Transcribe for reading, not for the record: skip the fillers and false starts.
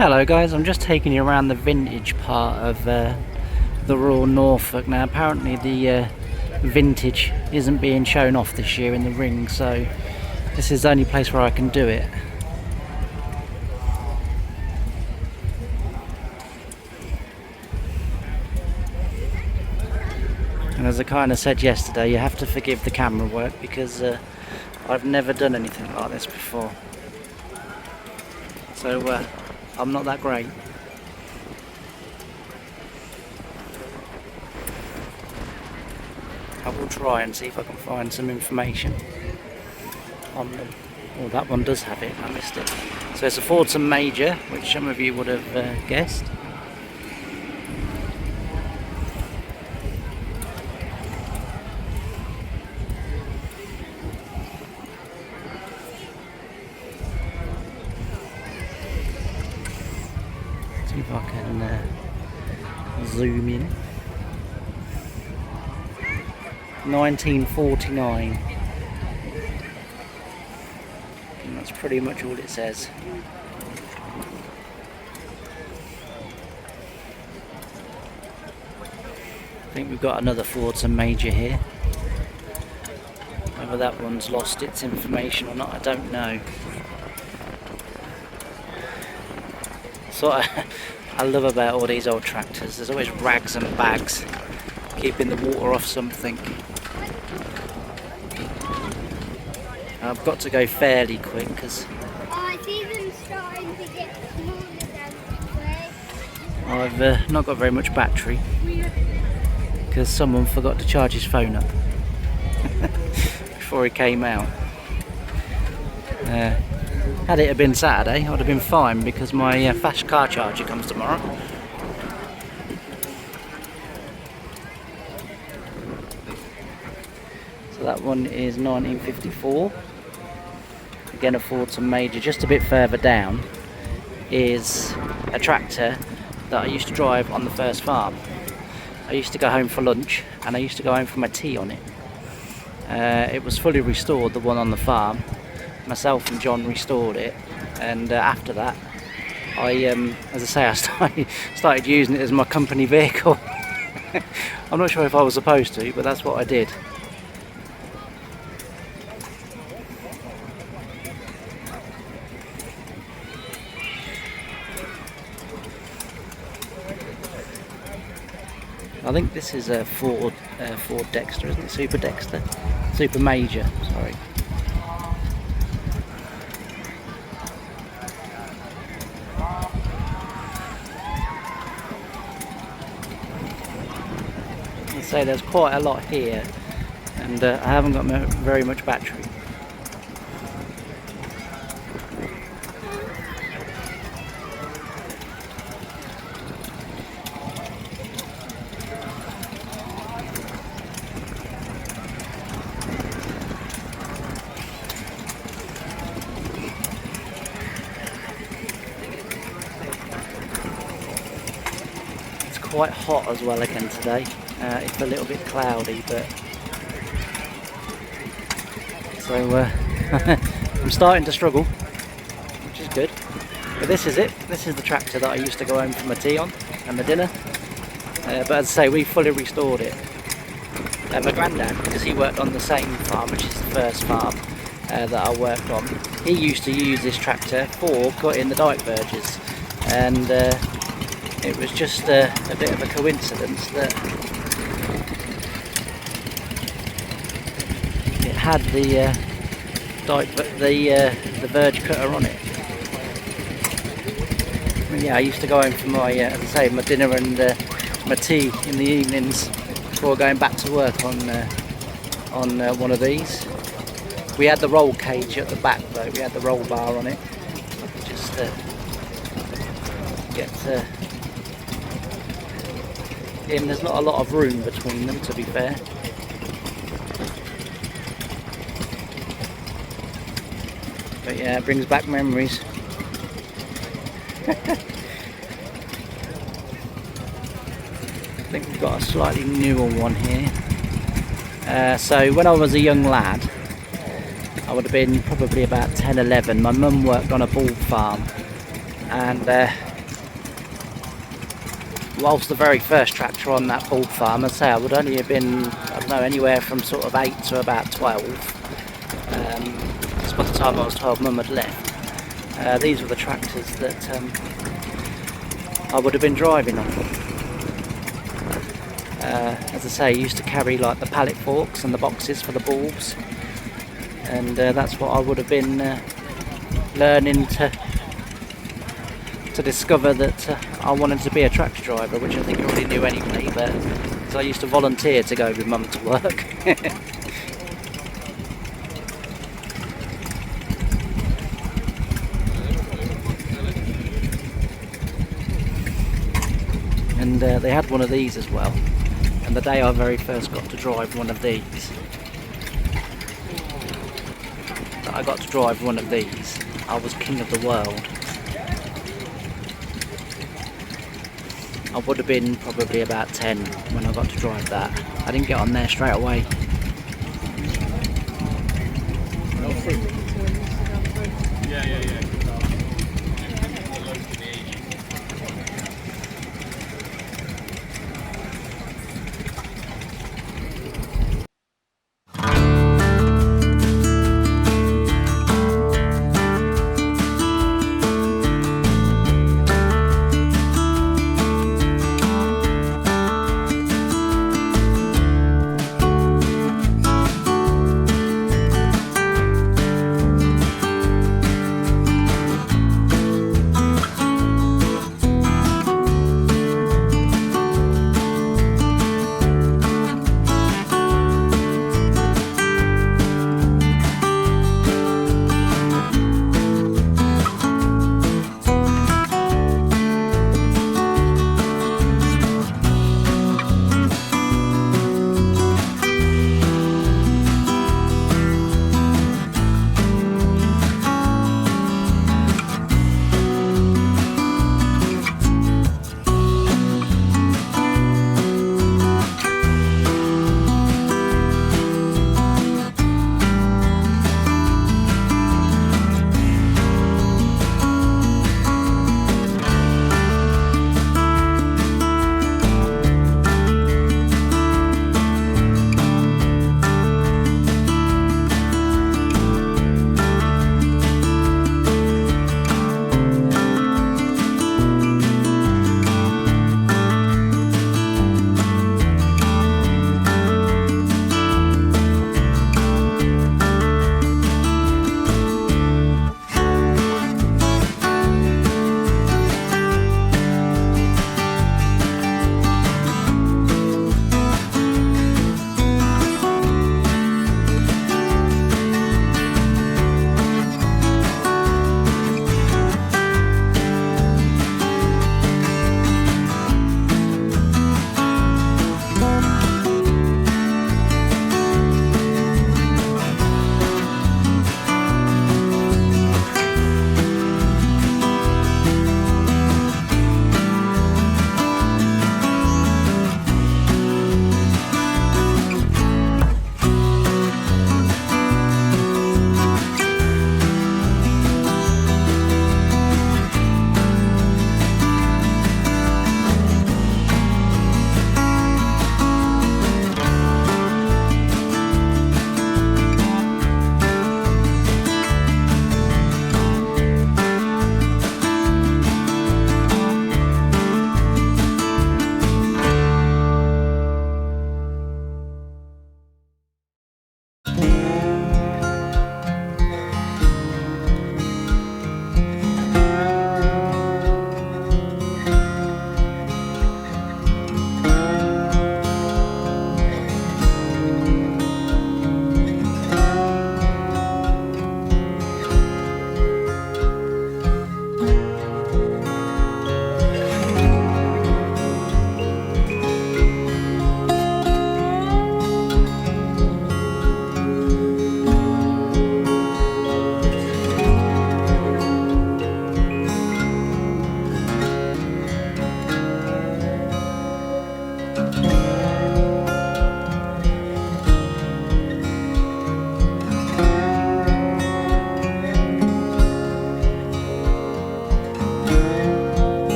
Hello guys, I'm just taking you around the vintage part of the Royal Norfolk. Now apparently the vintage isn't being shown off this year in the ring, so this is the only place where I can do it. And as I kind of said yesterday, you have to forgive the camera work because I've never done anything like this before. So I'm not that great. I will try and see if I can find some information on them. Oh, that one does have it, I missed it. So it's a Fordson Major, which some of you would have guessed. See if I can zoom in. 1949. And that's pretty much all it says. I think we've got another Fordson Major here. Whether that one's lost its information or not, I don't know. So I love about all these old tractors, there's always rags and bags keeping the water off something. I've got to go fairly quick because it's even starting to get smaller than I've not got very much battery because someone forgot to charge his phone up before he came out. Had it have been Saturday, I would have been fine because my fast car charger comes tomorrow. So that one is 1954. Again, a Fordson Major. Just a bit further down is a tractor that I used to drive on the first farm. I used to go home for lunch and I used to go home for my tea on it. It was fully restored, the one on the farm. Myself and John restored it, and after that as I say, I started using it as my company vehicle. I'm not sure if I was supposed to, but that's what I did. I think this is a Ford Dexter, isn't it? Super Dexter? Super Major, sorry. So there's quite a lot here, and I haven't got very much battery. It's quite hot as well again today. It's a little bit cloudy, but so I'm starting to struggle, which is good. But this is it. This is the tractor that I used to go home for my tea on and my dinner. But as I say, we fully restored it. My granddad, because he worked on the same farm, which is the first farm that I worked on, he used to use this tractor for cutting the dyke verges, and it was just a bit of a coincidence that it had the verge cutter on it. And yeah, I used to go home for my, as I say, my dinner and my tea in the evenings before going back to work on one of these. We had the roll cage at the back though. We had the roll bar on it. Just get in. There's not a lot of room between them, to be fair. But yeah, it brings back memories. I think we've got a slightly newer one here. So when I was a young lad, I would have been probably about 10, 11. My mum worked on a bull farm, and whilst the very first tractor on that bulb farm, I'd say I would only have been, I don't know, anywhere from sort of 8 to about 12. By the time I was 12, Mum had left. These were the tractors that I would have been driving on. As I say, I used to carry like the pallet forks and the boxes for the bulbs, and that's what I would have been learning to discover that I wanted to be a tractor driver, which I think I already knew anyway, but so I used to volunteer to go with Mum to work. And they had one of these as well, and the day I very first got to drive one of these, I was king of the world. I would have been probably about 10 when I got to drive that. I didn't get on there straight away. Yeah.